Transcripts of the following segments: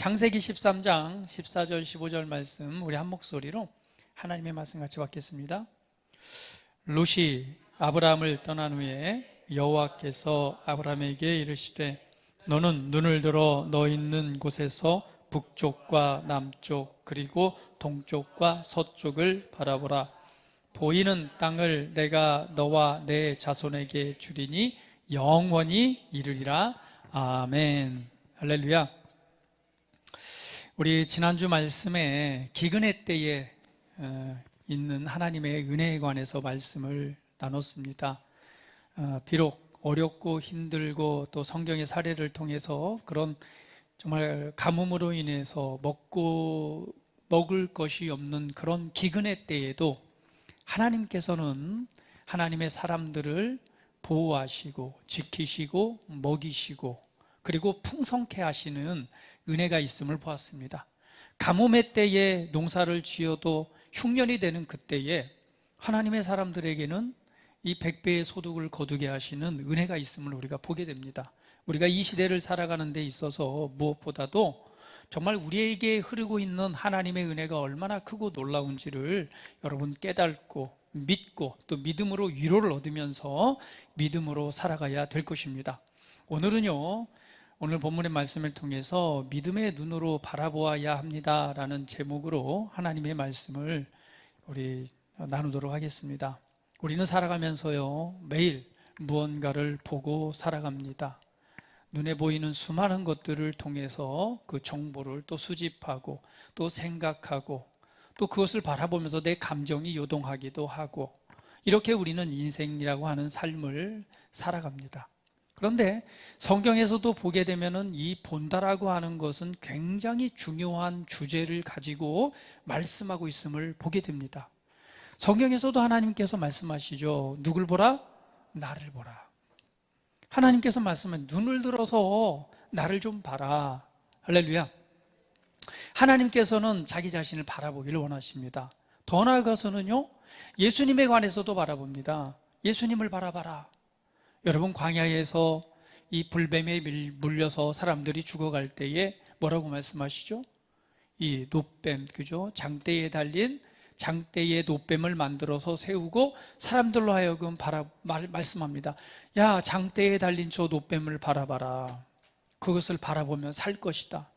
창세기 13장 14절 15절 말씀 우리 한 목소리로 하나님의 말씀 같이 받겠습니다. 롯이 아브라함을 떠난 후에 여호와께서 아브라함에게 이르시되 너는 눈을 들어 너 있는 곳에서 북쪽과 남쪽 그리고 동쪽과 서쪽을 바라보라. 보이는 땅을 내가 너와 내 자손에게 주리니 영원히 이르리라. 아멘. 할렐루야. 우리 지난주 말씀에 기근의 때에 있는 하나님의 은혜에 관해서 말씀을 나눴습니다. 비록 어렵고 힘들고 또 성경의 사례를 통해서 그런 정말 가뭄으로 인해서 먹을 것이 없는 그런 기근의 때에도 하나님께서는 하나님의 사람들을 보호하시고 지키시고 먹이시고 그리고 풍성케 하시는 은혜가 있음을 보았습니다. 가뭄의 때에 농사를 지어도 흉년이 되는 그때에 하나님의 사람들에게는 이 100배의 소득을 거두게 하시는 은혜가 있음을 우리가 보게 됩니다. 우리가 이 시대를 살아가는 데 있어서 무엇보다도 정말 우리에게 흐르고 있는 하나님의 은혜가 얼마나 크고 놀라운지를 여러분 깨닫고 믿고 또 믿음으로 위로를 얻으면서 믿음으로 살아가야 될 것입니다. 오늘 본문의 말씀을 통해서 믿음의 눈으로 바라보아야 합니다 라는 제목으로 하나님의 말씀을 우리 나누도록 하겠습니다. 우리는 살아가면서요 매일 무언가를 보고 살아갑니다. 눈에 보이는 수많은 것들을 통해서 그 정보를 또 수집하고 또 생각하고 또 그것을 바라보면서 내 감정이 요동하기도 하고 이렇게 우리는 인생이라고 하는 삶을 살아갑니다. 그런데 성경에서도 보게 되면은 이 본다라고 하는 것은 굉장히 중요한 주제를 가지고 말씀하고 있음을 보게 됩니다. 성경에서도 하나님께서 말씀하시죠. 누굴 보라? 나를 보라. 하나님께서 말씀은 눈을 들어서 나를 좀 봐라. 할렐루야. 하나님께서는 자기 자신을 바라보기를 원하십니다. 더 나아가서는요 예수님에 관해서도 바라봅니다. 예수님을 바라봐라. 여러분 광야에서 이 불뱀에 물려서 사람들이 죽어갈 때에 뭐라고 말씀하시죠? 이 노뱀, 그죠? 장대에 달린 장대의 노뱀을 만들어서 세우고 사람들로 하여금 말씀합니다. 야, 장대에 달린 저 노뱀을 바라봐라. 그것을 바라보면 살 것이다.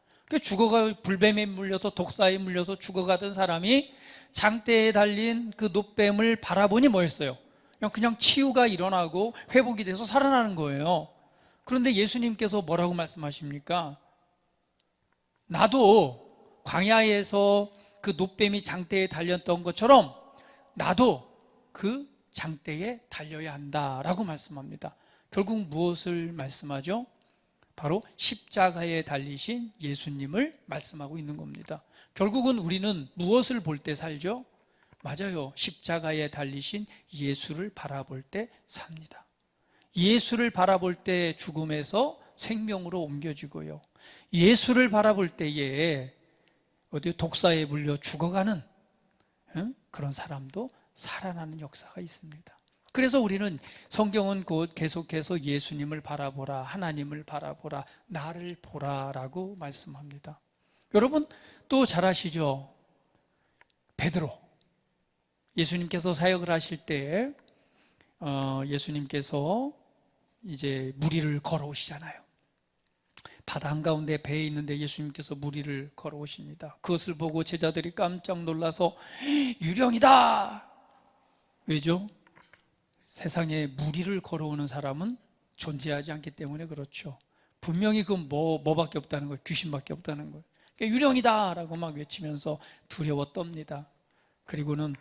불뱀에 물려서 독사에 물려서 죽어가던 사람이 장대에 달린 그 노뱀을 바라보니 뭐였어요? 그냥 치유가 일어나고 회복이 돼서 살아나는 거예요. 그런데 예수님께서 뭐라고 말씀하십니까? 나도 광야에서 그 노뱀이 장대에 달렸던 것처럼 나도 그 장대에 달려야 한다라고 말씀합니다. 결국 무엇을 말씀하죠? 바로 십자가에 달리신 예수님을 말씀하고 있는 겁니다. 결국은 우리는 무엇을 볼 때 살죠? 맞아요. 십자가에 달리신 예수를 바라볼 때 삽니다. 예수를 바라볼 때 죽음에서 생명으로 옮겨지고요. 예수를 바라볼 때에 독사에 물려 죽어가는 그런 사람도 살아나는 역사가 있습니다. 그래서 우리는 성경은 곧 계속해서 예수님을 바라보라, 하나님을 바라보라, 나를 보라라고 말씀합니다. 여러분 또 잘 아시죠? 베드로. 예수님께서 사역을 하실 때 예수님께서 이제 무리를 걸어오시잖아요. 바다 한가운데 배에 있는데 예수님께서 무리를 걸어오십니다. 그것을 보고 제자들이 깜짝 놀라서 유령이다! 왜죠? 세상에 무리를 걸어오는 사람은 존재하지 않기 때문에 그렇죠. 분명히 그 뭐밖에 없다는 거예요. 귀신밖에 없다는 거예요. 그러니까 유령이다! 라고 막 외치면서 두려워 떱니다. 그리고는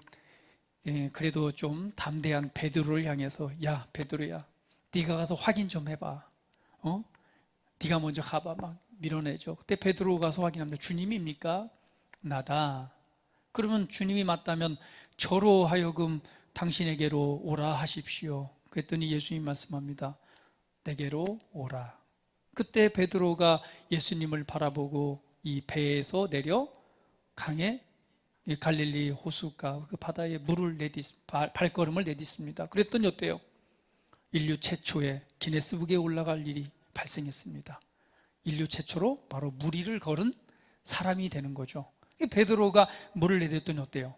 그래도 좀 담대한 베드로를 향해서 야 베드로야 네가 가서 확인 좀 해봐. 네가 먼저 가봐. 막 밀어내죠. 그때 베드로가 가서 확인합니다. 주님입니까? 나다. 그러면 주님이 맞다면 저로 하여금 당신에게로 오라 하십시오. 그랬더니 예수님 말씀합니다. 내게로 오라. 그때 베드로가 예수님을 바라보고 이 배에서 내려 강에 갈릴리 호수가 그 바다에 발걸음을 내딛습니다. 그랬더니 어때요? 인류 최초의 기네스북에 올라갈 일이 발생했습니다. 인류 최초로 바로 무리를 걸은 사람이 되는 거죠. 베드로가 물을 내렸더니 어때요?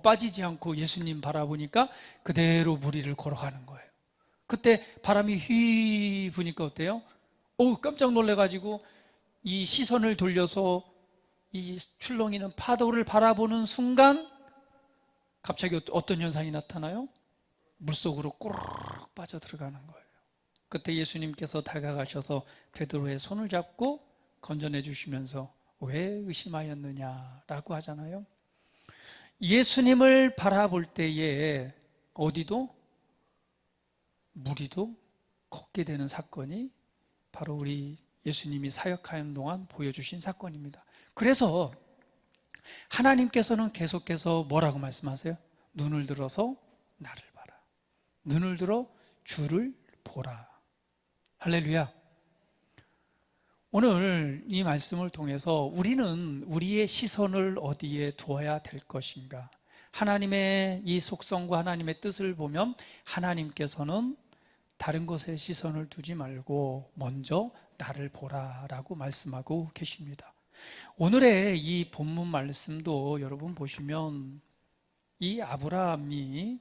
빠지지 않고 예수님 바라보니까 그대로 물 위를 걸어가는 거예요. 그때 바람이 휘 부니까 어때요? 깜짝 놀래가지고 이 시선을 돌려서 이 출렁이는 파도를 바라보는 순간 갑자기 어떤 현상이 나타나요? 물속으로 꼬르륵 빠져들어가는 거예요. 그때 예수님께서 다가가셔서 베드로의 손을 잡고 건져내 주시면서 왜 의심하였느냐라고 하잖아요. 예수님을 바라볼 때에 어디도 무리도 걷게 되는 사건이 바로 우리 예수님이 사역하는 동안 보여주신 사건입니다. 그래서 하나님께서는 계속해서 뭐라고 말씀하세요? 눈을 들어서 나를 봐라. 눈을 들어 주를 보라. 할렐루야. 오늘 이 말씀을 통해서 우리는 우리의 시선을 어디에 두어야 될 것인가? 하나님의 이 속성과 하나님의 뜻을 보면 하나님께서는 다른 것에 시선을 두지 말고 먼저 나를 보라라고 말씀하고 계십니다. 오늘의 이 본문 말씀도 여러분 보시면 이 아브라함이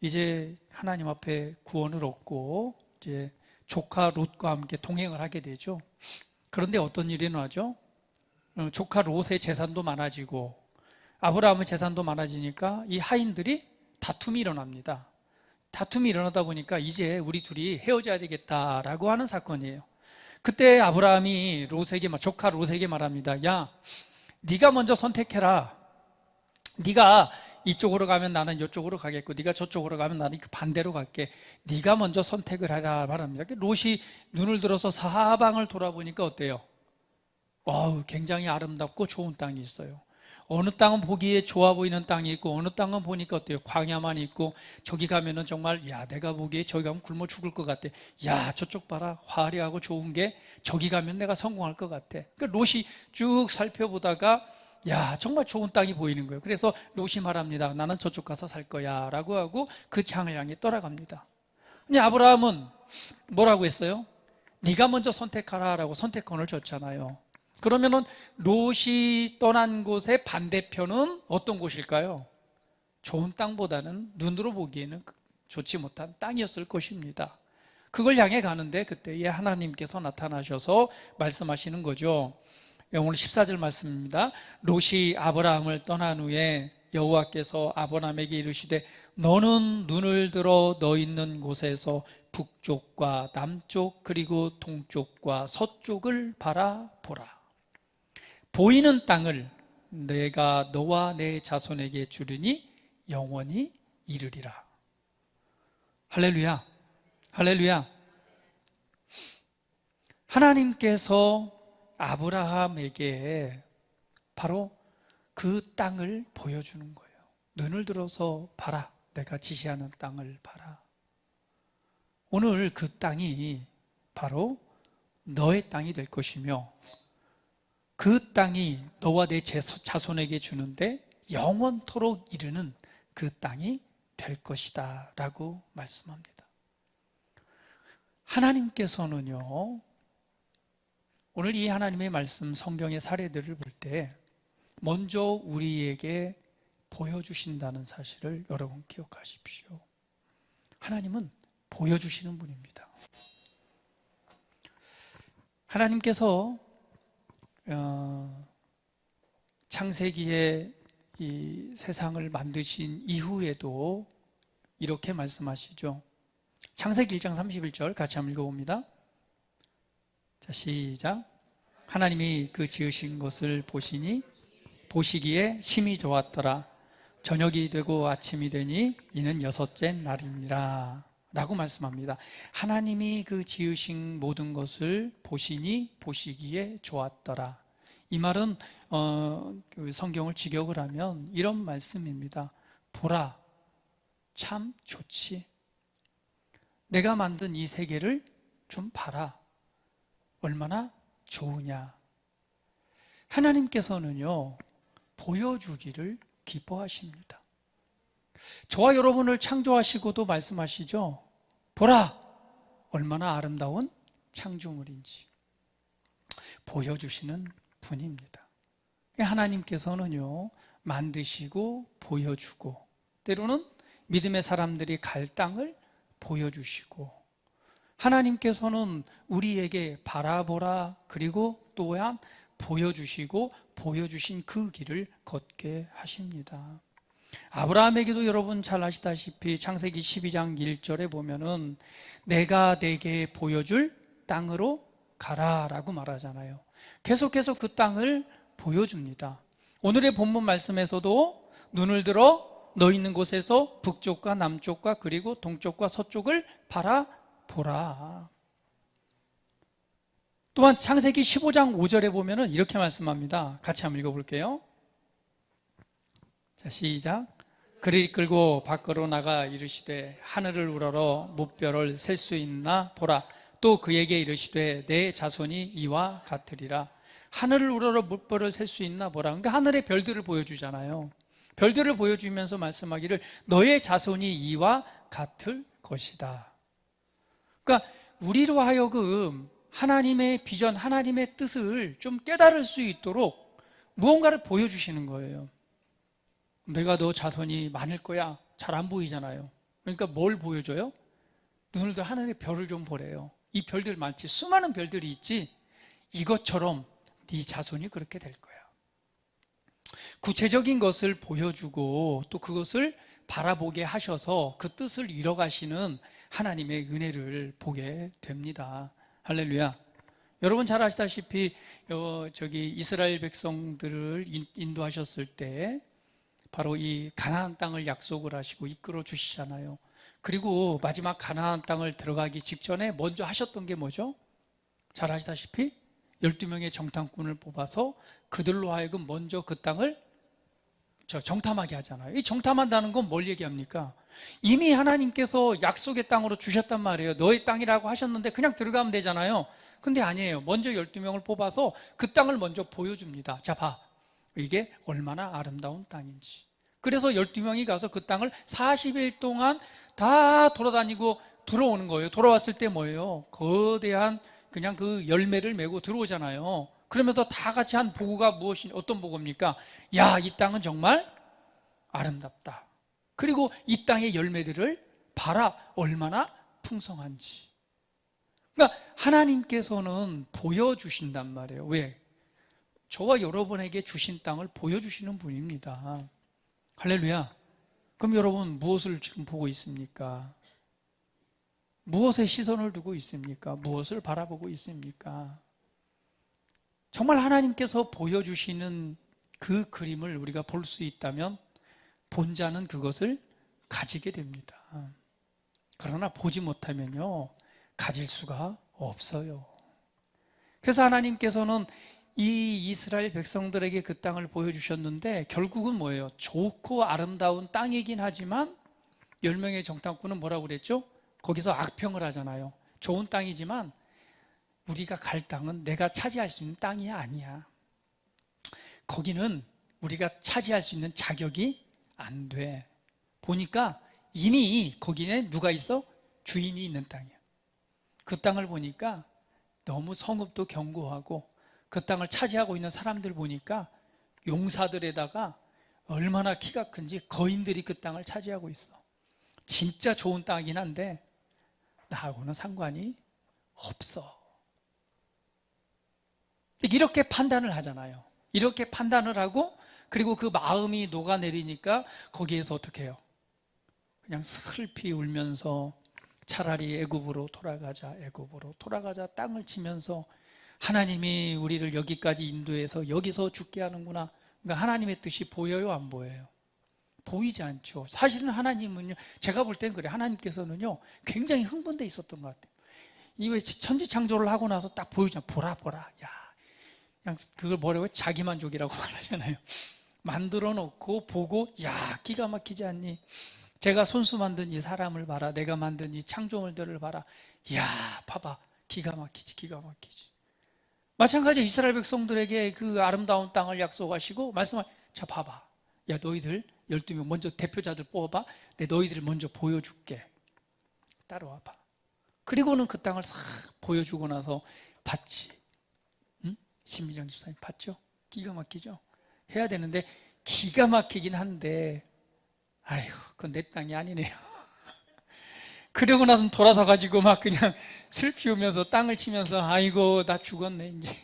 이제 하나님 앞에 구원을 얻고 이제 조카 롯과 함께 동행을 하게 되죠. 그런데 어떤 일이 일어나죠? 조카 롯의 재산도 많아지고 아브라함의 재산도 많아지니까 이 하인들이 다툼이 일어납니다. 다툼이 일어나다 보니까 이제 우리 둘이 헤어져야 되겠다라고 하는 사건이에요. 그때 아브라함이 조카 롯에게 말합니다. 야, 네가 먼저 선택해라. 네가 이쪽으로 가면 나는 이쪽으로 가겠고 네가 저쪽으로 가면 나는 반대로 갈게. 네가 먼저 선택을 하라 말합니다. 롯이 눈을 들어서 사방을 돌아보니까 어때요? 굉장히 아름답고 좋은 땅이 있어요. 어느 땅은 보기에 좋아 보이는 땅이 있고 어느 땅은 보니까 어때요? 광야만 있고 저기 가면은 정말 내가 보기에 저기 가면 굶어 죽을 것 같아. 저쪽 봐라, 화려하고 좋은 게 저기 가면 내가 성공할 것 같아. 그러니까 롯이 쭉 살펴보다가 정말 좋은 땅이 보이는 거예요. 그래서 롯이 말합니다. 나는 저쪽 가서 살 거야 라고 하고 그 향을 향해 떠나갑니다. 근데 아브라함은 뭐라고 했어요? 네가 먼저 선택하라 라고 선택권을 줬잖아요. 그러면은 롯이 떠난 곳의 반대편은 어떤 곳일까요? 좋은 땅보다는 눈으로 보기에는 좋지 못한 땅이었을 것입니다. 그걸 향해 가는데 그때에 하나님께서 나타나셔서 말씀하시는 거죠. 오늘 14절 말씀입니다. 롯이 아브라함을 떠난 후에 여호와께서 아브라함에게 이르시되 너는 눈을 들어 너 있는 곳에서 북쪽과 남쪽 그리고 동쪽과 서쪽을 바라보라. 보이는 땅을 내가 너와 내 자손에게 주리니 영원히 이르리라. 할렐루야. 할렐루야. 하나님께서 아브라함에게 바로 그 땅을 보여주는 거예요. 눈을 들어서 봐라. 내가 지시하는 땅을 봐라. 오늘 그 땅이 바로 너의 땅이 될 것이며 그 땅이 너와 내 자손에게 주는데 영원토록 이르는 그 땅이 될 것이다 라고 말씀합니다. 하나님께서는요, 오늘 이 하나님의 말씀 성경의 사례들을 볼 때 먼저 우리에게 보여주신다는 사실을 여러분 기억하십시오. 하나님은 보여주시는 분입니다. 하나님께서 창세기에 이 세상을 만드신 이후에도 이렇게 말씀하시죠. 창세기 1장 31절 같이 한번 읽어봅니다. 자, 시작. 하나님이 그 지으신 것을 보시기에 심히 좋았더라. 저녁이 되고 아침이 되니 이는 여섯째 날이니라 라고 말씀합니다. 하나님이 그 지으신 모든 것을 보시기에 좋았더라. 이 말은 성경을 직역을 하면 이런 말씀입니다. 보라, 참 좋지. 내가 만든 이 세계를 좀 봐라. 얼마나 좋으냐. 하나님께서는요, 보여주기를 기뻐하십니다. 저와 여러분을 창조하시고도 말씀하시죠. 보라, 얼마나 아름다운 창조물인지. 보여주시는 분입니다. 하나님께서는요, 만드시고 보여주고, 때로는 믿음의 사람들이 갈 땅을 보여주시고, 하나님께서는 우리에게 바라보라, 그리고 또한 보여주시고 보여주신 그 길을 걷게 하십니다. 아브라함에게도 여러분 잘 아시다시피 창세기 12장 1절에 보면은 내가 내게 보여줄 땅으로 가라라고 말하잖아요. 계속해서 그 땅을 보여줍니다. 오늘의 본문 말씀에서도 눈을 들어 너 있는 곳에서 북쪽과 남쪽과 그리고 동쪽과 서쪽을 바라보라. 또한 창세기 15장 5절에 보면은 이렇게 말씀합니다. 같이 한번 읽어볼게요. 자, 시작. 그를 이끌고 밖으로 나가 이르시되 하늘을 우러러 무뼈를 셀 수 있나 보라. 또 그에게 이르시되 내 자손이 이와 같으리라. 하늘을 우러러 무뼈를 셀 수 있나 보라. 그러니까 하늘의 별들을 보여주잖아요. 별들을 보여주면서 말씀하기를 너의 자손이 이와 같을 것이다. 그러니까 우리로 하여금 하나님의 비전, 하나님의 뜻을 좀 깨달을 수 있도록 무언가를 보여주시는 거예요. 내가 너 자손이 많을 거야. 잘 안 보이잖아요. 그러니까 뭘 보여줘요? 눈을 들어 하늘의 별을 좀 보래요. 이 별들 많지, 수많은 별들이 있지. 이것처럼 네 자손이 그렇게 될 거야. 구체적인 것을 보여주고 또 그것을 바라보게 하셔서 그 뜻을 이뤄가시는 하나님의 은혜를 보게 됩니다. 할렐루야. 여러분 잘 아시다시피 이스라엘 백성들을 인도하셨을 때 바로 이 가나안 땅을 약속을 하시고 이끌어 주시잖아요. 그리고 마지막 가나안 땅을 들어가기 직전에 먼저 하셨던 게 뭐죠? 잘 아시다시피 12명의 정탐꾼을 뽑아서 그들로 하여금 먼저 그 땅을 정탐하게 하잖아요. 이 정탐한다는 건 뭘 얘기합니까? 이미 하나님께서 약속의 땅으로 주셨단 말이에요. 너의 땅이라고 하셨는데 그냥 들어가면 되잖아요. 근데 아니에요. 먼저 12명을 뽑아서 그 땅을 먼저 보여줍니다. 자, 봐. 이게 얼마나 아름다운 땅인지. 그래서 12명이 가서 그 땅을 40일 동안 다 돌아다니고 들어오는 거예요. 돌아왔을 때 뭐예요? 거대한 그냥 그 열매를 메고 들어오잖아요. 그러면서 다 같이 한 보고가 어떤 보고입니까? 야, 이 땅은 정말 아름답다. 그리고 이 땅의 열매들을 봐라, 얼마나 풍성한지. 그러니까 하나님께서는 보여주신단 말이에요. 왜? 저와 여러분에게 주신 땅을 보여주시는 분입니다. 할렐루야. 그럼 여러분 무엇을 지금 보고 있습니까? 무엇에 시선을 두고 있습니까? 무엇을 바라보고 있습니까? 정말 하나님께서 보여주시는 그 그림을 우리가 볼 수 있다면 본 자는 그것을 가지게 됩니다. 그러나 보지 못하면요, 가질 수가 없어요. 그래서 하나님께서는 이 이스라엘 백성들에게 그 땅을 보여주셨는데 결국은 뭐예요? 좋고 아름다운 땅이긴 하지만 10명의 정탐꾼은 뭐라고 그랬죠? 거기서 악평을 하잖아요. 좋은 땅이지만 우리가 갈 땅은 내가 차지할 수 있는 땅이 아니야. 거기는 우리가 차지할 수 있는 자격이 안 돼. 보니까 이미 거기에 누가 있어? 주인이 있는 땅이야. 그 땅을 보니까 너무 성읍도 견고하고 그 땅을 차지하고 있는 사람들 보니까 용사들에다가 얼마나 키가 큰지 거인들이 그 땅을 차지하고 있어. 진짜 좋은 땅이긴 한데 나하고는 상관이 없어. 이렇게 판단을 하잖아요. 이렇게 판단을 하고 그리고 그 마음이 녹아내리니까 거기에서 어떻게 해요? 그냥 슬피 울면서 차라리 애굽으로 돌아가자, 애굽으로 돌아가자 땅을 치면서 하나님이 우리를 여기까지 인도해서 여기서 죽게 하는구나. 그러니까 하나님의 뜻이 보여요, 안 보여요? 보이지 않죠. 사실은 하나님은요, 제가 볼 땐 그래. 하나님께서는요 굉장히 흥분돼 있었던 것 같아요. 이 왜 천지창조를 하고 나서 딱 보이잖아. 보라 보라. 야, 그냥 그걸 뭐라고 자기만족이라고 말하잖아요. 만들어 놓고 보고 야, 기가 막히지 않니? 제가 손수 만든 이 사람을 봐라. 내가 만든 이 창조물들을 봐라. 야, 봐봐. 기가 막히지, 기가 막히지. 마찬가지로 이스라엘 백성들에게 그 아름다운 땅을 약속하시고 자, 봐봐. 야, 너희들 12명 먼저 대표자들 뽑아봐. 내 너희들을 먼저 보여줄게. 따라와봐. 그리고는 그 땅을 싹 보여주고 나서 봤지. 응? 신미정 집사님 봤죠? 기가 막히죠? 해야 되는데 기가 막히긴 한데 아이고 그건 내 땅이 아니네요. 그러고 나서 돌아서 가지고 막 그냥 슬피우면서 땅을 치면서 아이고 나 죽었네 이제.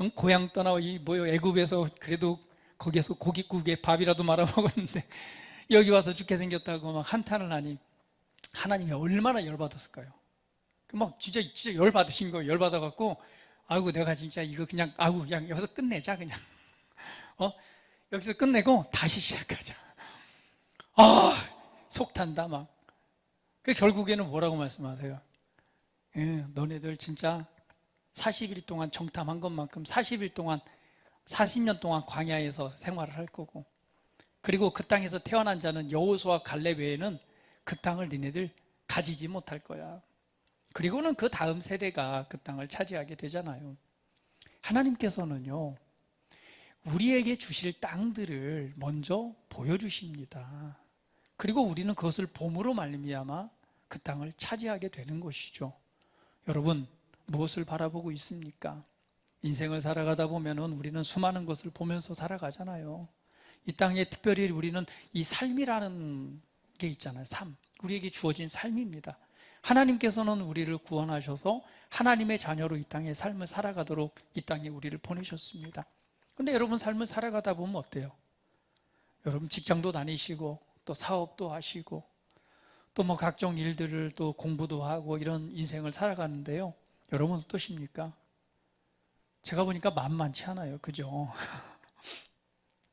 응? 고향 떠나고 이 뭐요 애굽에서 그래도 거기에서 고깃국에 밥이라도 말아 먹었는데 여기 와서 죽게 생겼다고 막 한탄을 하니 하나님이 얼마나 열받았을까요? 막 진짜 열받으신 거예요. 열받아갖고 아이고 내가 진짜 이거 그냥 아이고 그냥 여기서 끝내자 그냥 여기서 끝내고 다시 시작하자. 아 속탄다 막. 그 결국에는 뭐라고 말씀하세요? 예, 너네들 진짜 40일 동안 정탐한 것만큼 40일 동안 40년 동안 광야에서 생활을 할 거고 그리고 그 땅에서 태어난 자는 여호수아 갈렙 외에는 그 땅을 니네들 가지지 못할 거야. 그리고는 그 다음 세대가 그 땅을 차지하게 되잖아요. 하나님께서는요 우리에게 주실 땅들을 먼저 보여주십니다. 그리고 우리는 그것을 봄으로 말미암아 그 땅을 차지하게 되는 것이죠. 여러분 무엇을 바라보고 있습니까? 인생을 살아가다 보면은 우리는 수많은 것을 보면서 살아가잖아요. 이 땅에 특별히 우리는 이 삶이라는 게 있잖아요. 삶. 우리에게 주어진 삶입니다. 하나님께서는 우리를 구원하셔서 하나님의 자녀로 이 땅에 삶을 살아가도록 이 땅에 우리를 보내셨습니다. 근데 여러분 삶을 살아가다 보면 어때요? 여러분 직장도 다니시고 또 사업도 하시고 또 뭐 각종 일들을 또 공부도 하고 이런 인생을 살아가는데요. 여러분 어떠십니까? 제가 보니까 만만치 않아요. 그죠?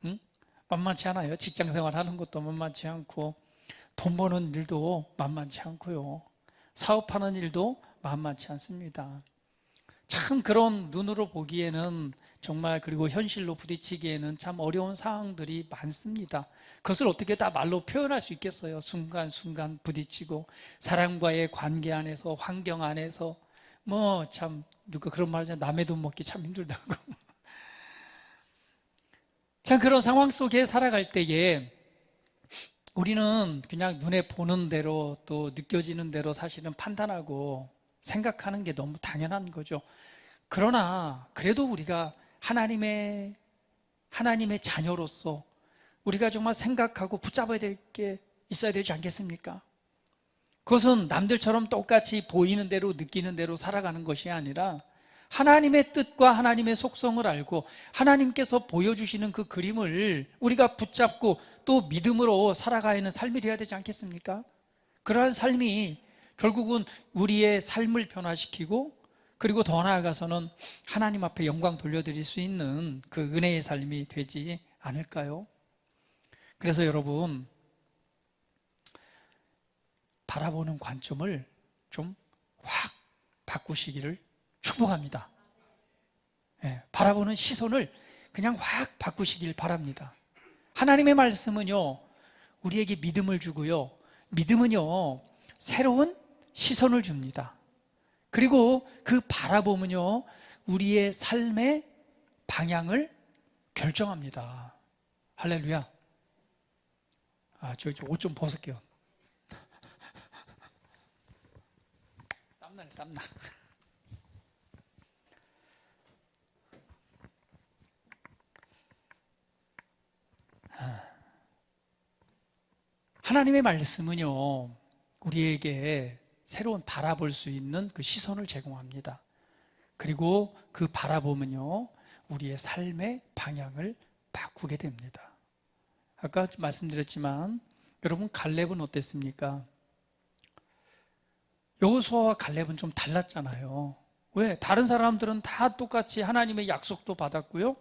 응? 만만치 않아요. 직장 생활 하는 것도 만만치 않고 돈 버는 일도 만만치 않고요. 사업하는 일도 만만치 않습니다. 참 그런 눈으로 보기에는 정말 그리고 현실로 부딪히기에는 참 어려운 상황들이 많습니다. 그것을 어떻게 다 말로 표현할 수 있겠어요? 순간순간 부딪히고 사람과의 관계 안에서 환경 안에서 뭐 참 누가 그런 말 하잖아요. 남의 돈 먹기 참 힘들다고. 참 그런 상황 속에 살아갈 때에 우리는 그냥 눈에 보는 대로 또 느껴지는 대로 사실은 판단하고 생각하는 게 너무 당연한 거죠. 그러나 그래도 우리가 하나님의 자녀로서 우리가 정말 생각하고 붙잡아야 될 게 있어야 되지 않겠습니까? 그것은 남들처럼 똑같이 보이는 대로 느끼는 대로 살아가는 것이 아니라 하나님의 뜻과 하나님의 속성을 알고 하나님께서 보여주시는 그 그림을 우리가 붙잡고 또 믿음으로 살아가야 하는 삶이 되어야 되지 않겠습니까? 그러한 삶이 결국은 우리의 삶을 변화시키고 그리고 더 나아가서는 하나님 앞에 영광 돌려드릴 수 있는 그 은혜의 삶이 되지 않을까요? 그래서 여러분 바라보는 관점을 좀 확 바꾸시기를 축복합니다. 예, 바라보는 시선을 그냥 확 바꾸시길 바랍니다. 하나님의 말씀은요 우리에게 믿음을 주고요 믿음은요 새로운 시선을 줍니다. 그리고 그 바라봄은요 우리의 삶의 방향을 결정합니다. 할렐루야. 저 옷 좀 벗을게요. 땀나네 땀나. 하나님의 말씀은요 우리에게 새로운 바라볼 수 있는 그 시선을 제공합니다. 그리고 그 바라봄은요 우리의 삶의 방향을 바꾸게 됩니다. 아까 말씀드렸지만 여러분 갈렙은 어땠습니까? 여호수아와 갈렙은 좀 달랐잖아요. 왜? 다른 사람들은 다 똑같이 하나님의 약속도 받았고요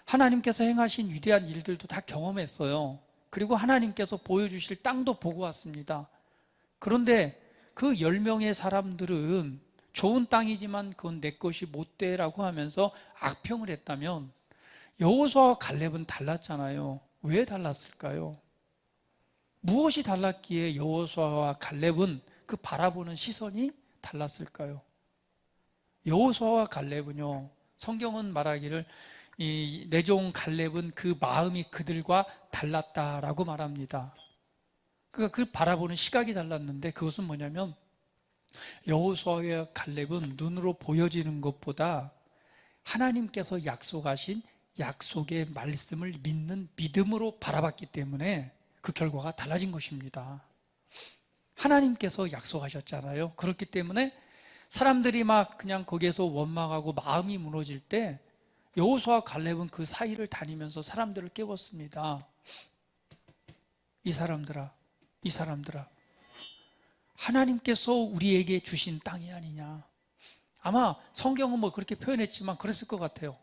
하나님께서 행하신 위대한 일들도 다 경험했어요. 그리고 하나님께서 보여주실 땅도 보고 왔습니다. 그런데 그 10명의 사람들은 좋은 땅이지만 그건 내 것이 못 돼라고 하면서 악평을 했다면 여호수아와 갈렙은 달랐잖아요. 왜 달랐을까요? 무엇이 달랐기에 여호수아와 갈렙은 그 바라보는 시선이 달랐을까요? 여호수아와 갈렙은요 성경은 말하기를 이 내 종 갈렙은 그 마음이 그들과 달랐다라고 말합니다. 그러니까 그 바라보는 시각이 달랐는데 그것은 뭐냐면 여호수아와 갈렙은 눈으로 보여지는 것보다 하나님께서 약속하신 약속의 말씀을 믿는 믿음으로 바라봤기 때문에 그 결과가 달라진 것입니다. 하나님께서 약속하셨잖아요. 그렇기 때문에 사람들이 막 그냥 거기에서 원망하고 마음이 무너질 때 여호수아와 갈렙은 그 사이를 다니면서 사람들을 깨웠습니다. 이 사람들아, 이 사람들아, 하나님께서 우리에게 주신 땅이 아니냐. 아마 성경은 뭐 그렇게 표현했지만 그랬을 것 같아요.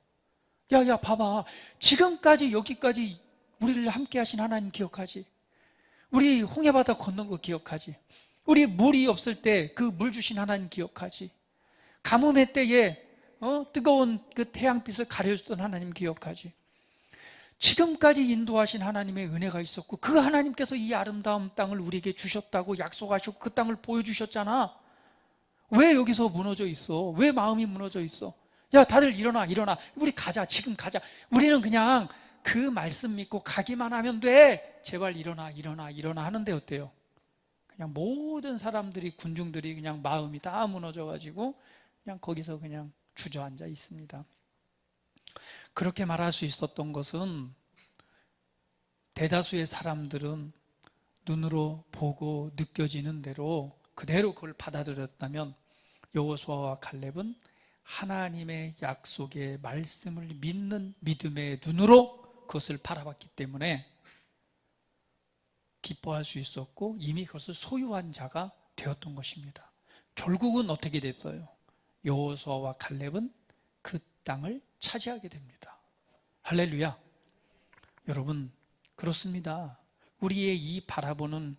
야, 봐봐. 지금까지 여기까지 우리를 함께 하신 하나님 기억하지? 우리 홍해바다 건넌 거 기억하지? 우리 물이 없을 때 그 물 주신 하나님 기억하지? 가뭄의 때에 뜨거운 그 태양빛을 가려줬던 하나님 기억하지? 지금까지 인도하신 하나님의 은혜가 있었고 그 하나님께서 이 아름다운 땅을 우리에게 주셨다고 약속하셨고 그 땅을 보여주셨잖아. 왜 여기서 무너져 있어? 왜 마음이 무너져 있어? 야, 다들 일어나. 우리 가자. 지금 가자. 우리는 그냥 그 말씀 믿고 가기만 하면 돼. 제발 일어나 하는데 어때요? 그냥 모든 사람들이, 군중들이 그냥 마음이 다 무너져가지고 그냥 거기서 그냥 주저앉아 있습니다. 그렇게 말할 수 있었던 것은 대다수의 사람들은 눈으로 보고 느껴지는 대로 그대로 그걸 받아들였다면 여호수아와 갈렙은 하나님의 약속의 말씀을 믿는 믿음의 눈으로 그것을 바라봤기 때문에 기뻐할 수 있었고 이미 그것을 소유한 자가 되었던 것입니다. 결국은 어떻게 됐어요? 여호수아와 갈렙은 그 땅을 차지하게 됩니다. 할렐루야. 여러분, 그렇습니다. 우리의 이 바라보는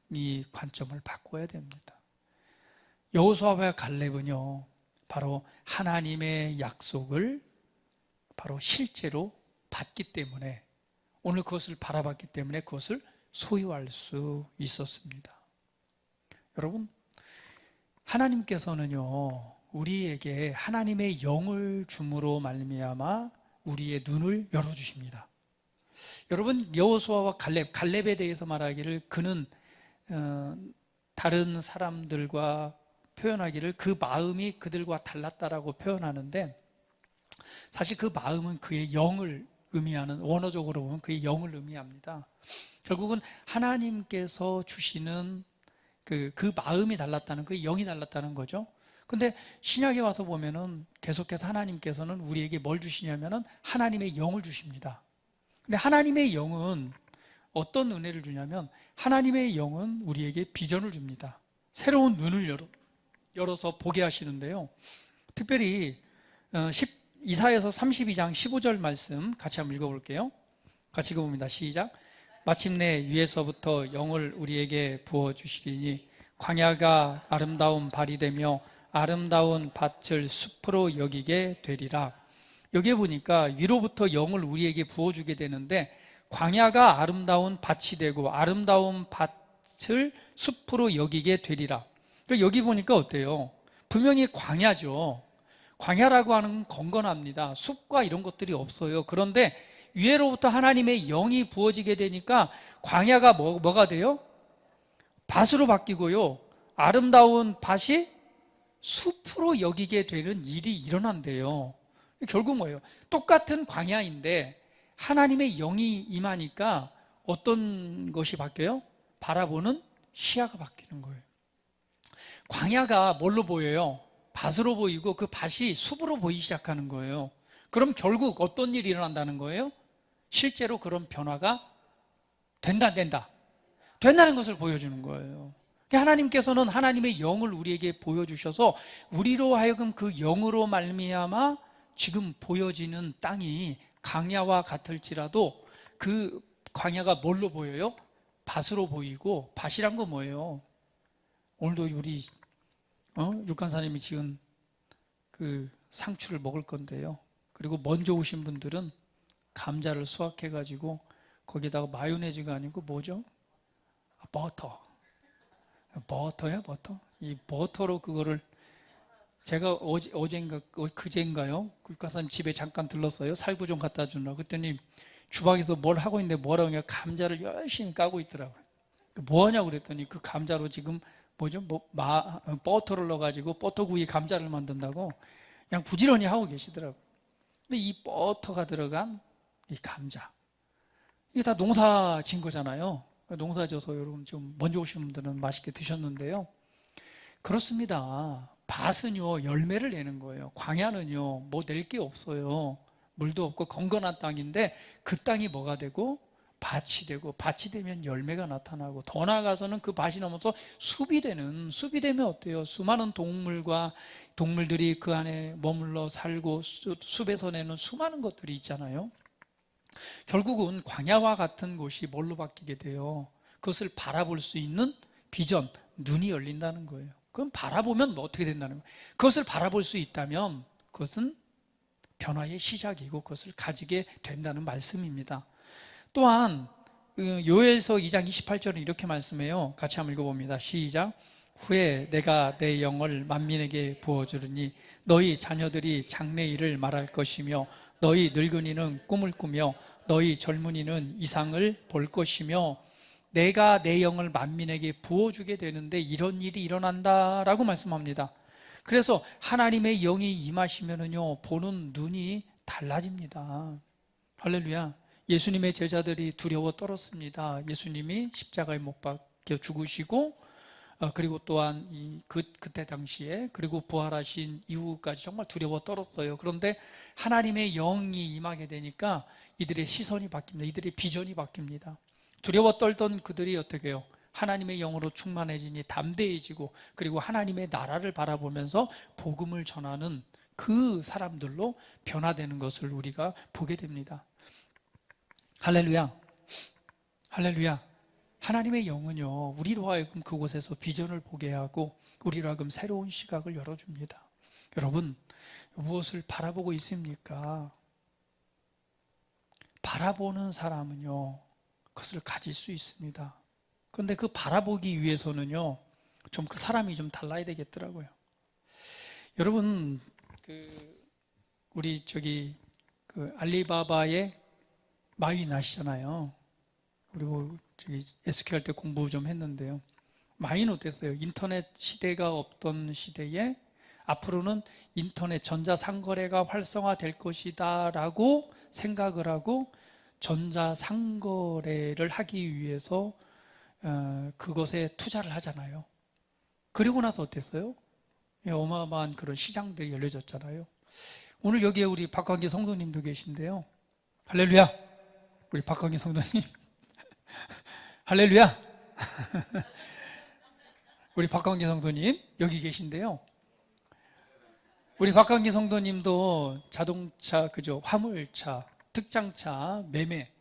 이 관점을 바꿔야 됩니다. 여호수아와 갈렙은요, 바로 하나님의 약속을 바로 실제로 받기 때문에, 오늘 그것을 바라봤기 때문에 그것을 소유할 수 있었습니다. 여러분, 하나님께서는요, 우리에게 하나님의 영을 줌으로 말미암아 우리의 눈을 열어주십니다. 여러분, 여호수아와 갈렙에 대해서 말하기를 그는 다른 사람들과 표현하기를 그 마음이 그들과 달랐다라고 표현하는데, 사실 그 마음은 그의 영을 의미하는, 원어적으로 보면 그의 영을 의미합니다. 결국은 하나님께서 주시는 그 마음이 달랐다는, 그 영이 달랐다는 거죠. 근데 신약에 와서 보면은 계속해서 하나님께서는 우리에게 뭘 주시냐면은 하나님의 영을 주십니다. 근데 하나님의 영은 어떤 은혜를 주냐면, 하나님의 영은 우리에게 비전을 줍니다. 새로운 눈을 열어서 보게 하시는데요. 특별히 이사야서 32장 15절 말씀 같이 한번 읽어볼게요. 같이 읽어봅니다. 시작. 마침내 위에서부터 영을 우리에게 부어주시리니 광야가 아름다운 발이 되며 아름다운 밭을 숲으로 여기게 되리라. 여기에 보니까 위로부터 영을 우리에게 부어주게 되는데, 광야가 아름다운 밭이 되고 아름다운 밭을 숲으로 여기게 되리라. 그러니까 여기 보니까 어때요? 분명히 광야죠. 광야라고 하는 건 건건합니다. 숲과 이런 것들이 없어요. 그런데 위로부터 하나님의 영이 부어지게 되니까 광야가 뭐가 돼요? 밭으로 바뀌고요, 아름다운 밭이 숲으로 여기게 되는 일이 일어난대요. 결국 뭐예요? 똑같은 광야인데 하나님의 영이 임하니까 어떤 것이 바뀌어요? 바라보는 시야가 바뀌는 거예요. 광야가 뭘로 보여요? 밭으로 보이고 그 밭이 숲으로 보이기 시작하는 거예요. 그럼 결국 어떤 일이 일어난다는 거예요? 실제로 그런 변화가 된다는 것을 보여주는 거예요. 하나님께서는 하나님의 영을 우리에게 보여주셔서 우리로 하여금 그 영으로 말미암아 지금 보여지는 땅이 광야와 같을지라도 그 광야가 뭘로 보여요? 밭으로 보이고, 밭이란 건 뭐예요? 오늘도 우리 육간사님이 지은 그 상추를 먹을 건데요. 그리고 먼저 오신 분들은 감자를 수확해가지고 거기다가 마요네즈가 아니고 뭐죠? 버터야, 버터. 이 버터로 그거를, 제가 어젠가 그젠가요? 국가사님 집에 잠깐 들렀어요. 살구 좀 갖다 주느라고. 그랬더니 주방에서 뭘 하고 있는데 뭐라고 하냐, 감자를 열심히 까고 있더라고요. 뭐 하냐고 그랬더니 그 감자로 지금 뭐죠? 버터를 넣어가지고 버터구이 감자를 만든다고 그냥 부지런히 하고 계시더라고요. 근데 이 버터가 들어간 이 감자, 이게 다 농사 진 거잖아요. 농사 져서 여러분 좀 먼저 오신 분들은 맛있게 드셨는데요. 그렇습니다. 밭은요, 열매를 내는 거예요. 광야는요, 뭐 낼 게 없어요. 물도 없고 건건한 땅인데 그 땅이 뭐가 되고 밭이 되고, 밭이 되면 열매가 나타나고, 더 나아가서는 그 밭이 넘어서 숲이 되면 어때요? 수많은 동물들이 그 안에 머물러 살고 숲에서 내는 수많은 것들이 있잖아요. 결국은 광야와 같은 곳이 뭘로 바뀌게 돼요? 그것을 바라볼 수 있는 비전, 눈이 열린다는 거예요. 그럼 바라보면 뭐 어떻게 된다는 거예요? 그것을 바라볼 수 있다면 그것은 변화의 시작이고 그것을 가지게 된다는 말씀입니다. 또한 요엘서 2장 28절은 이렇게 말씀해요. 같이 한번 읽어봅니다. 시작. 후에 내가 내 영을 만민에게 부어주리니 너희 자녀들이 장래일을 말할 것이며 너희 늙은이는 꿈을 꾸며 너희 젊은이는 이상을 볼 것이며, 내가 내 영을 만민에게 부어주게 되는데 이런 일이 일어난다라고 말씀합니다. 그래서 하나님의 영이 임하시면은요, 보는 눈이 달라집니다. 할렐루야. 예수님의 제자들이 두려워 떨었습니다. 예수님이 십자가에 못 박혀 죽으시고, 그리고 또한 그때 당시에, 그리고 부활하신 이후까지 정말 두려워 떨었어요. 그런데 하나님의 영이 임하게 되니까 이들의 시선이 바뀝니다. 이들의 비전이 바뀝니다. 두려워 떨던 그들이 어떻게 해요? 하나님의 영으로 충만해지니 담대해지고, 그리고 하나님의 나라를 바라보면서 복음을 전하는 그 사람들로 변화되는 것을 우리가 보게 됩니다. 할렐루야. 할렐루야. 하나님의 영은요, 우리로 하여금 그곳에서 비전을 보게 하고 우리로 하여금 새로운 시각을 열어줍니다. 여러분, 무엇을 바라보고 있습니까? 바라보는 사람은요, 그것을 가질 수 있습니다. 그런데 그 바라보기 위해서는요, 좀 그 사람이 좀 달라야 되겠더라고요. 여러분, 우리 알리바바의 마윈 아시잖아요. 그리고 SQ 할 때 공부 좀 했는데요. 마윈 어땠어요? 인터넷 시대가 없던 시대에 앞으로는 인터넷 전자상거래가 활성화될 것이다 라고 생각을 하고 전자상거래를 하기 위해서 그것에 투자를 하잖아요. 그리고 나서 어땠어요? 어마어마한 그런 시장들이 열려졌잖아요. 오늘 여기에 우리 박광기 성도님도 계신데요. 할렐루야. 우리 박광기 성도님. 할렐루야. 우리 박광기 성도님 여기 계신데요. 우리 박광기 성도님도 자동차, 화물차, 특장차 매매,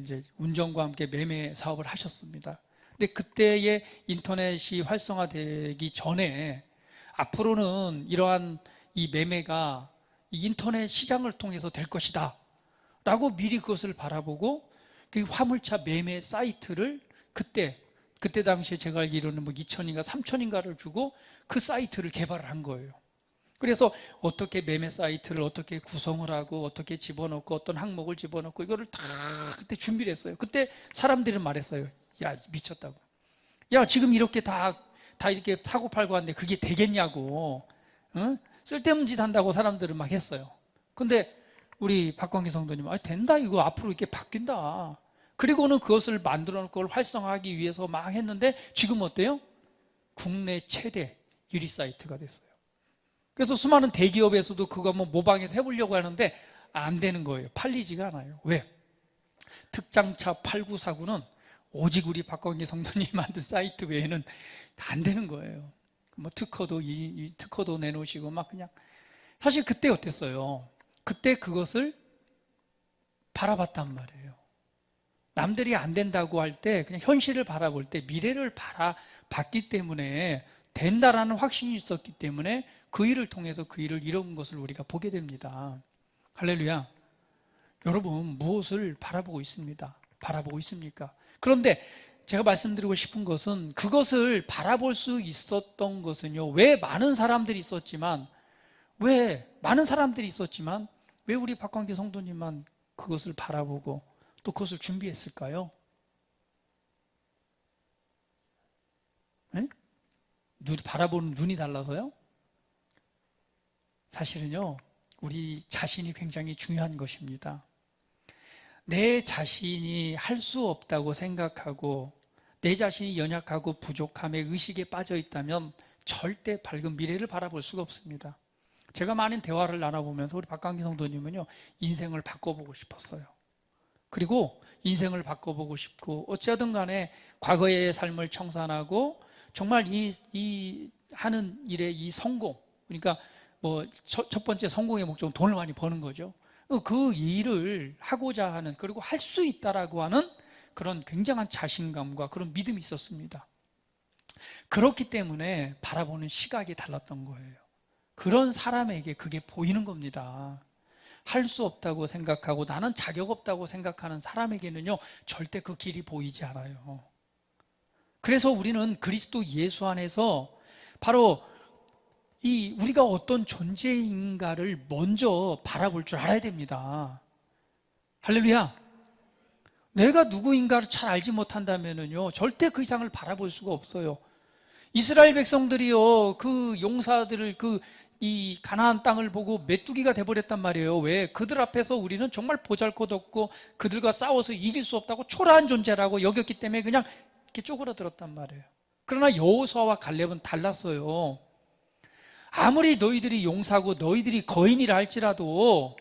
이제 운전과 함께 매매 사업을 하셨습니다. 근데 그때의 인터넷이 활성화되기 전에 앞으로는 이러한 이 매매가 이 인터넷 시장을 통해서 될 것이다 라고 미리 그것을 바라보고 그 화물차 매매 사이트를 그때 당시에 제가 알기로는 뭐 2천인가 3천인가를 주고 그 사이트를 개발을 한 거예요. 그래서 어떻게 매매 사이트를 어떻게 구성을 하고 어떻게 집어넣고 어떤 항목을 집어넣고 이거를 다 그때 준비를 했어요. 그때 사람들은 말했어요. 야, 미쳤다고. 야, 지금 이렇게 다 이렇게 사고 팔고 하는데 그게 되겠냐고. 응? 쓸데없는 짓 한다고 사람들은 막 했어요. 근데 우리 박광기 성도님, 된다, 이거 앞으로 이렇게 바뀐다. 그리고는 그것을 만들어 놓고 그걸 활성화하기 위해서 막 했는데 지금 어때요? 국내 최대 유리 사이트가 됐어요. 그래서 수많은 대기업에서도 그거 한번 모방해서 해보려고 하는데 안 되는 거예요. 팔리지가 않아요. 왜? 특장차 8949는 오직 우리 박광기 성도님이 만든 사이트 외에는 안 되는 거예요. 뭐 특허도 특허도 내놓으시고 막 그냥. 사실 그때 어땠어요? 그때 그것을 바라봤단 말이에요. 남들이 안 된다고 할 때 그냥 현실을 바라볼 때 미래를 바라봤기 때문에 된다라는 확신이 있었기 때문에 그 일을 통해서 그 일을 이룬 것을 우리가 보게 됩니다. 할렐루야. 여러분, 무엇을 바라보고 있습니다. 바라보고 있습니까? 그런데 제가 말씀드리고 싶은 것은 그것을 바라볼 수 있었던 것은요, 왜 많은 사람들이 있었지만 왜 우리 박광기 성도님만 그것을 바라보고 또 그것을 준비했을까요? 네? 바라보는 눈이 달라서요? 사실은요, 우리 자신이 굉장히 중요한 것입니다. 내 자신이 할 수 없다고 생각하고 내 자신이 연약하고 부족함에 의식에 빠져 있다면 절대 밝은 미래를 바라볼 수가 없습니다. 제가 많은 대화를 나눠보면서 우리 박광기 성도님은요, 인생을 바꿔보고 싶었어요. 그리고 인생을 바꿔보고 싶고 어찌하든 간에 과거의 삶을 청산하고 정말 이 하는 일의 이 성공, 그러니까 뭐 첫 번째 성공의 목적은 돈을 많이 버는 거죠. 그 일을 하고자 하는, 그리고 할 수 있다라고 하는 그런 굉장한 자신감과 그런 믿음이 있었습니다. 그렇기 때문에 바라보는 시각이 달랐던 거예요. 그런 사람에게 그게 보이는 겁니다. 할 수 없다고 생각하고 나는 자격 없다고 생각하는 사람에게는요, 절대 그 길이 보이지 않아요. 그래서 우리는 그리스도 예수 안에서 바로 우리가 어떤 존재인가를 먼저 바라볼 줄 알아야 됩니다. 할렐루야. 내가 누구인가를 잘 알지 못한다면요, 절대 그 이상을 바라볼 수가 없어요. 이스라엘 백성들이요, 그 용사들을 이 가나안 땅을 보고 메뚜기가 돼버렸단 말이에요. 왜? 그들 앞에서 우리는 정말 보잘것없고 그들과 싸워서 이길 수 없다고 초라한 존재라고 여겼기 때문에 그냥 이렇게 쪼그라들었단 말이에요. 그러나 여호수아와 갈렙은 달랐어요. 아무리 너희들이 용사고 너희들이 거인이라 할지라도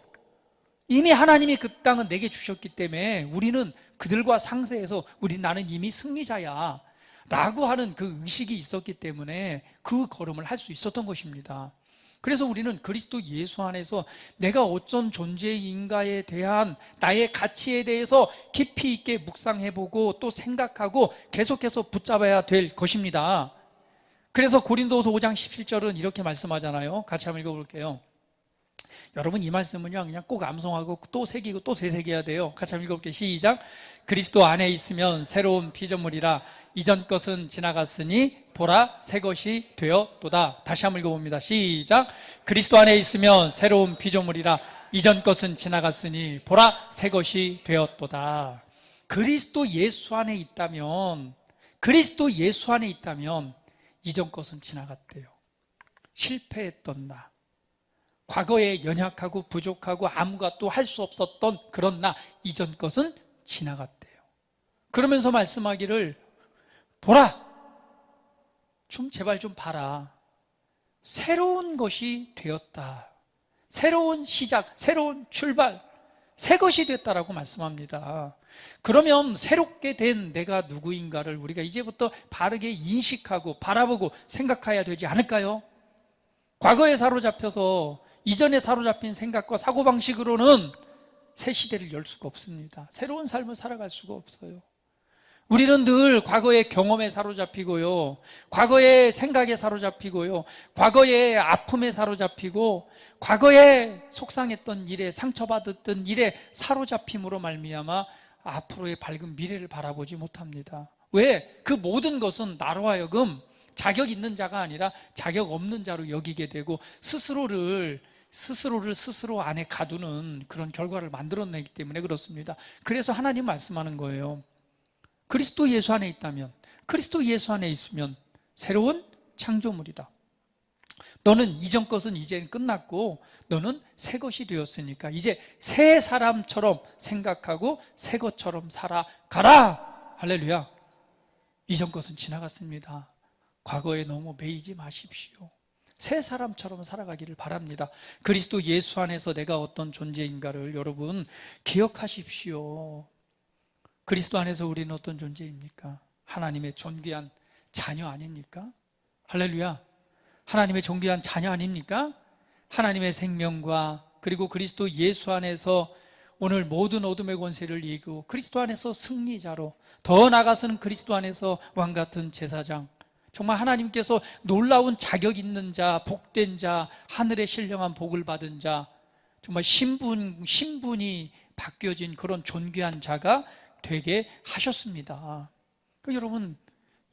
이미 하나님이 그 땅은 내게 주셨기 때문에 우리는 그들과 상세해서 나는 이미 승리자야 라고 하는 그 의식이 있었기 때문에 그 걸음을 할 수 있었던 것입니다. 그래서 우리는 그리스도 예수 안에서 내가 어떤 존재인가에 대한 나의 가치에 대해서 깊이 있게 묵상해보고 또 생각하고 계속해서 붙잡아야 될 것입니다. 그래서 고린도후서 5장 17절은 이렇게 말씀하잖아요. 같이 한번 읽어볼게요. 여러분, 이 말씀은요, 그냥 꼭 암송하고 또 새기고 또 되새겨야 돼요. 같이 한번 읽어볼게요. 시작. 그리스도 안에 있으면 새로운 피조물이라 이전 것은 지나갔으니 보라 새 것이 되었도다. 다시 한번 읽어봅니다. 시작. 그리스도 안에 있으면 새로운 피조물이라 이전 것은 지나갔으니 보라 새 것이 되었도다. 그리스도 예수 안에 있다면 이전 것은 지나갔대요. 실패했던 나, 과거에 연약하고 부족하고 아무것도 할 수 없었던 그런 나, 이전 것은 지나갔대요. 그러면서 말씀하기를, 보라, 제발 좀 봐라. 새로운 것이 되었다. 새로운 시작, 새로운 출발, 새 것이 됐다라고 말씀합니다. 그러면 새롭게 된 내가 누구인가를 우리가 이제부터 바르게 인식하고 바라보고 생각해야 되지 않을까요? 과거에 사로잡혀서 이전에 사로잡힌 생각과 사고방식으로는 새 시대를 열 수가 없습니다. 새로운 삶을 살아갈 수가 없어요. 우리는 늘 과거의 경험에 사로잡히고요, 과거의 생각에 사로잡히고요, 과거의 아픔에 사로잡히고 과거에 속상했던 일에, 상처받았던 일에 사로잡힘으로 말미암아 앞으로의 밝은 미래를 바라보지 못합니다. 왜? 그 모든 것은 나로 하여금 자격 있는 자가 아니라 자격 없는 자로 여기게 되고 스스로를 스스로 안에 가두는 그런 결과를 만들어내기 때문에 그렇습니다. 그래서 하나님 말씀하는 거예요. 그리스도 예수 안에 있다면, 그리스도 예수 안에 있으면 새로운 창조물이다. 너는 이전 것은 이제 끝났고 너는 새 것이 되었으니까 이제 새 사람처럼 생각하고 새 것처럼 살아가라. 할렐루야. 이전 것은 지나갔습니다. 과거에 너무 매이지 마십시오. 새 사람처럼 살아가기를 바랍니다. 그리스도 예수 안에서 내가 어떤 존재인가를 여러분 기억하십시오. 그리스도 안에서 우리는 어떤 존재입니까? 하나님의 존귀한 자녀 아닙니까? 할렐루야. 하나님의 존귀한 자녀 아닙니까? 하나님의 생명과 그리고 그리스도 예수 안에서 오늘 모든 어둠의 권세를 이기고 그리스도 안에서 승리자로, 더 나아가서는 그리스도 안에서 왕같은 제사장, 정말 하나님께서 놀라운 자격 있는 자, 복된 자, 하늘의 신령한 복을 받은 자, 정말 신분이 바뀌어진 그런 존귀한 자가 되게 하셨습니다. 여러분,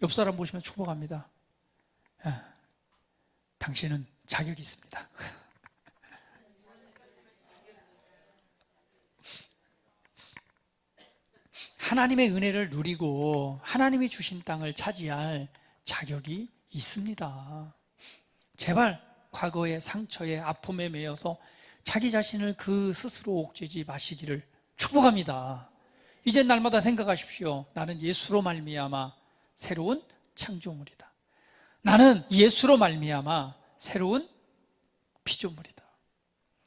옆 사람 보시면 축복합니다. 당신은 자격이 있습니다. 하나님의 은혜를 누리고 하나님이 주신 땅을 차지할 자격이 있습니다. 제발 과거의 상처에 아픔에 매여서 자기 자신을 그 스스로 옥죄지 마시기를 축복합니다. 이제 날마다 생각하십시오. 나는 예수로 말미암아 새로운 창조물이다. 나는 예수로 말미암아 새로운 피조물이다.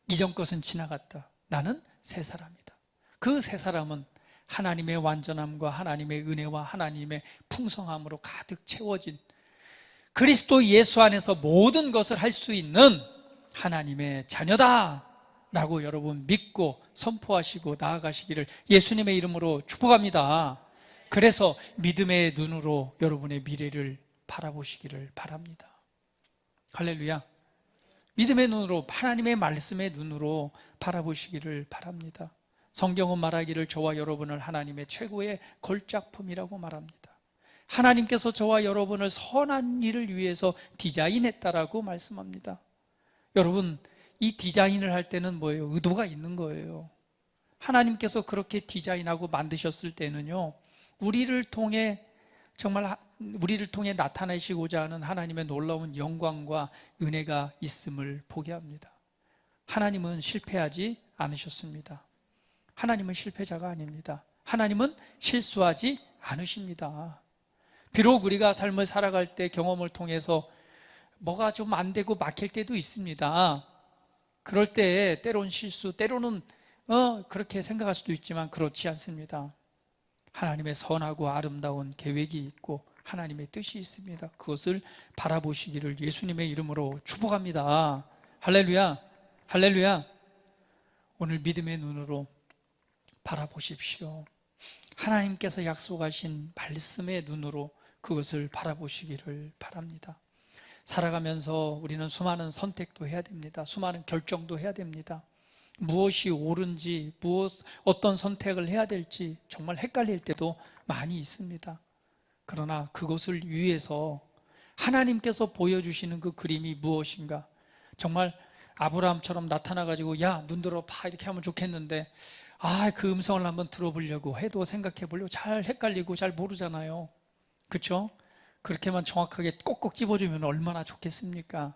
이전 것은 지나갔다. 나는 새 사람이다. 그 새 사람은 하나님의 완전함과 하나님의 은혜와 하나님의 풍성함으로 가득 채워진 그리스도 예수 안에서 모든 것을 할 수 있는 하나님의 자녀다 라고 여러분 믿고 선포하시고 나아가시기를 예수님의 이름으로 축복합니다. 그래서 믿음의 눈으로 여러분의 미래를 바라보시기를 바랍니다. 할렐루야. 믿음의 눈으로, 하나님의 말씀의 눈으로 바라보시기를 바랍니다. 성경은 말하기를 저와 여러분을 하나님의 최고의 걸작품이라고 말합니다. 하나님께서 저와 여러분을 선한 일을 위해서 디자인했다라고 말씀합니다. 여러분, 이 디자인을 할 때는 뭐예요? 의도가 있는 거예요. 하나님께서 그렇게 디자인하고 만드셨을 때는요, 우리를 통해 나타내시고자 하는 하나님의 놀라운 영광과 은혜가 있음을 보게 합니다. 하나님은 실패하지 않으셨습니다. 하나님은 실패자가 아닙니다. 하나님은 실수하지 않으십니다. 비록 우리가 삶을 살아갈 때 경험을 통해서 뭐가 좀 안 되고 막힐 때도 있습니다. 그럴 때 때론 실수, 때로는 그렇게 생각할 수도 있지만 그렇지 않습니다. 하나님의 선하고 아름다운 계획이 있고 하나님의 뜻이 있습니다. 그것을 바라보시기를 예수님의 이름으로 축복합니다. 할렐루야, 할렐루야. 오늘 믿음의 눈으로 바라보십시오. 하나님께서 약속하신 말씀의 눈으로 그것을 바라보시기를 바랍니다. 살아가면서 우리는 수많은 선택도 해야 됩니다. 수많은 결정도 해야 됩니다. 무엇이 옳은지, 어떤 선택을 해야 될지 정말 헷갈릴 때도 많이 있습니다. 그러나 그것을 위해서 하나님께서 보여주시는 그 그림이 무엇인가? 정말 아브라함처럼 나타나가지고 야, 눈 들어 봐 이렇게 하면 좋겠는데 그 음성을 한번 들어보려고 해도 생각해 보려고 잘 헷갈리고 잘 모르잖아요. 그렇죠? 그렇게만 정확하게 꼭꼭 집어주면 얼마나 좋겠습니까?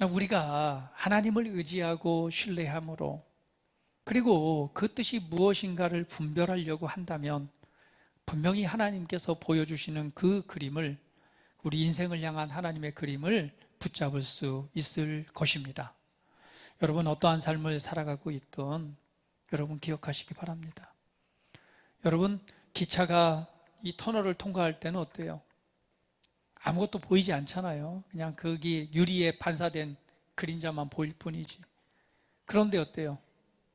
우리가 하나님을 의지하고 신뢰함으로 그리고 그 뜻이 무엇인가를 분별하려고 한다면 분명히 하나님께서 보여주시는 그 그림을, 우리 인생을 향한 하나님의 그림을 붙잡을 수 있을 것입니다. 여러분, 어떠한 삶을 살아가고 있든 여러분 기억하시기 바랍니다. 여러분, 기차가 이 터널을 통과할 때는 어때요? 아무것도 보이지 않잖아요. 그냥 거기 유리에 반사된 그림자만 보일 뿐이지. 그런데 어때요?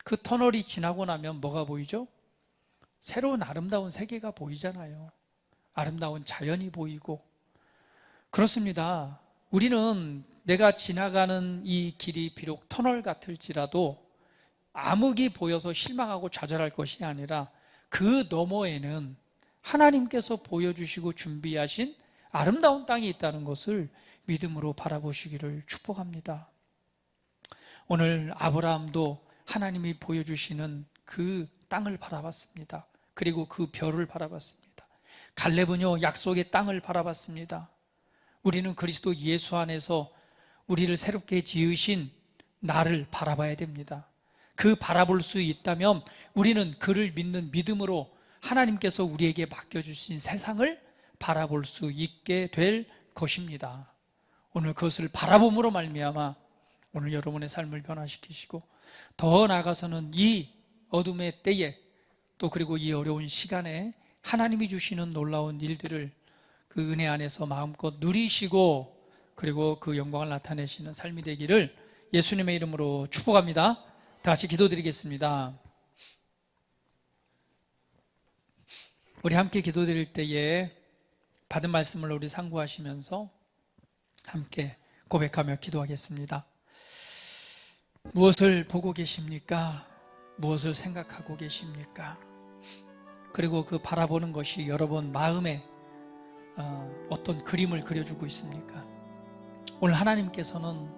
그 터널이 지나고 나면 뭐가 보이죠? 새로운 아름다운 세계가 보이잖아요. 아름다운 자연이 보이고. 그렇습니다. 우리는 내가 지나가는 이 길이 비록 터널 같을지라도 암흑이 보여서 실망하고 좌절할 것이 아니라 그 너머에는 하나님께서 보여주시고 준비하신 아름다운 땅이 있다는 것을 믿음으로 바라보시기를 축복합니다. 오늘 아브라함도 하나님이 보여주시는 그 땅을 바라봤습니다. 그리고 그 별을 바라봤습니다. 갈렙은요, 약속의 땅을 바라봤습니다. 우리는 그리스도 예수 안에서 우리를 새롭게 지으신 나를 바라봐야 됩니다. 그 바라볼 수 있다면 우리는 그를 믿는 믿음으로 하나님께서 우리에게 맡겨주신 세상을 바라볼 수 있게 될 것입니다. 오늘 그것을 바라봄으로 말미암아 오늘 여러분의 삶을 변화시키시고 더 나아가서는 이 어둠의 때에 또 그리고 이 어려운 시간에 하나님이 주시는 놀라운 일들을 그 은혜 안에서 마음껏 누리시고 그리고 그 영광을 나타내시는 삶이 되기를 예수님의 이름으로 축복합니다. 다 같이 기도드리겠습니다. 우리 함께 기도드릴 때에 받은 말씀을 우리 상고하시면서 함께 고백하며 기도하겠습니다. 무엇을 보고 계십니까? 무엇을 생각하고 계십니까? 그리고 그 바라보는 것이 여러분 마음에 어떤 그림을 그려주고 있습니까? 오늘 하나님께서는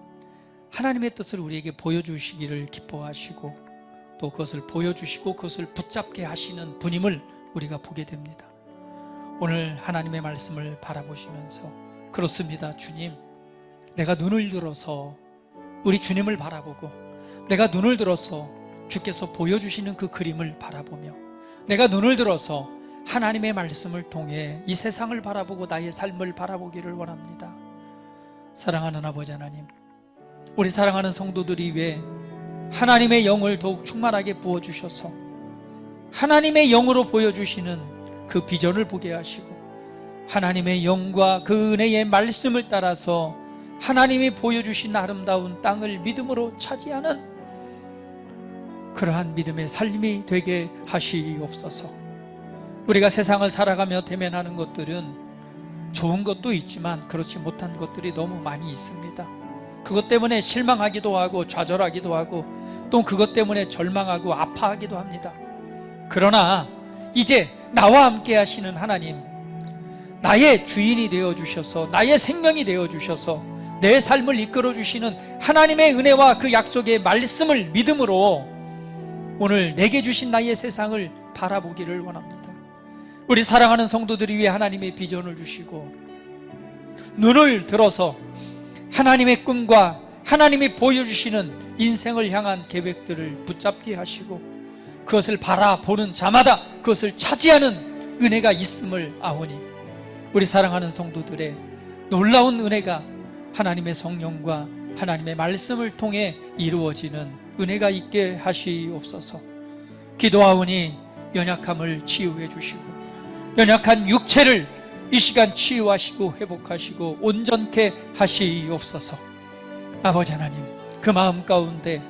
하나님의 뜻을 우리에게 보여주시기를 기뻐하시고 또 그것을 보여주시고 그것을 붙잡게 하시는 분임을 우리가 보게 됩니다. 오늘 하나님의 말씀을 바라보시면서 그렇습니다, 주님. 내가 눈을 들어서 우리 주님을 바라보고 내가 눈을 들어서 주께서 보여주시는 그 그림을 바라보며 내가 눈을 들어서 하나님의 말씀을 통해 이 세상을 바라보고 나의 삶을 바라보기를 원합니다. 사랑하는 아버지 하나님, 우리 사랑하는 성도들이 위해 하나님의 영을 더욱 충만하게 부어주셔서 하나님의 영으로 보여주시는 그 비전을 보게 하시고 하나님의 영과 그 은혜의 말씀을 따라서 하나님이 보여주신 아름다운 땅을 믿음으로 차지하는 그러한 믿음의 삶이 되게 하시옵소서. 우리가 세상을 살아가며 대면하는 것들은 좋은 것도 있지만 그렇지 못한 것들이 너무 많이 있습니다. 그것 때문에 실망하기도 하고 좌절하기도 하고 또 그것 때문에 절망하고 아파하기도 합니다. 그러나 이제 나와 함께 하시는 하나님, 나의 주인이 되어주셔서 나의 생명이 되어주셔서 내 삶을 이끌어주시는 하나님의 은혜와 그 약속의 말씀을 믿음으로 오늘 내게 주신 나의 세상을 바라보기를 원합니다. 우리 사랑하는 성도들이 위해 하나님의 비전을 주시고 눈을 들어서 하나님의 꿈과 하나님이 보여주시는 인생을 향한 계획들을 붙잡게 하시고 그것을 바라보는 자마다 그것을 차지하는 은혜가 있음을 아오니 우리 사랑하는 성도들의 놀라운 은혜가 하나님의 성령과 하나님의 말씀을 통해 이루어지는 은혜가 있게 하시옵소서. 기도하오니 연약함을 치유해 주시고 연약한 육체를 이 시간 치유하시고 회복하시고 온전케 하시옵소서. 아버지 하나님, 그 마음 가운데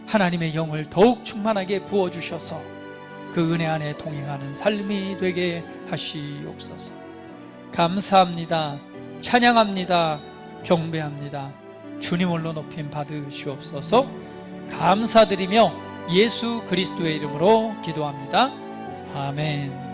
하나님의 영을 더욱 충만하게 부어주셔서 그 은혜 안에 동행하는 삶이 되게 하시옵소서. 감사합니다. 찬양합니다. 경배합니다. 주님 홀로 높임 받으시옵소서. 감사드리며 예수 그리스도의 이름으로 기도합니다. 아멘.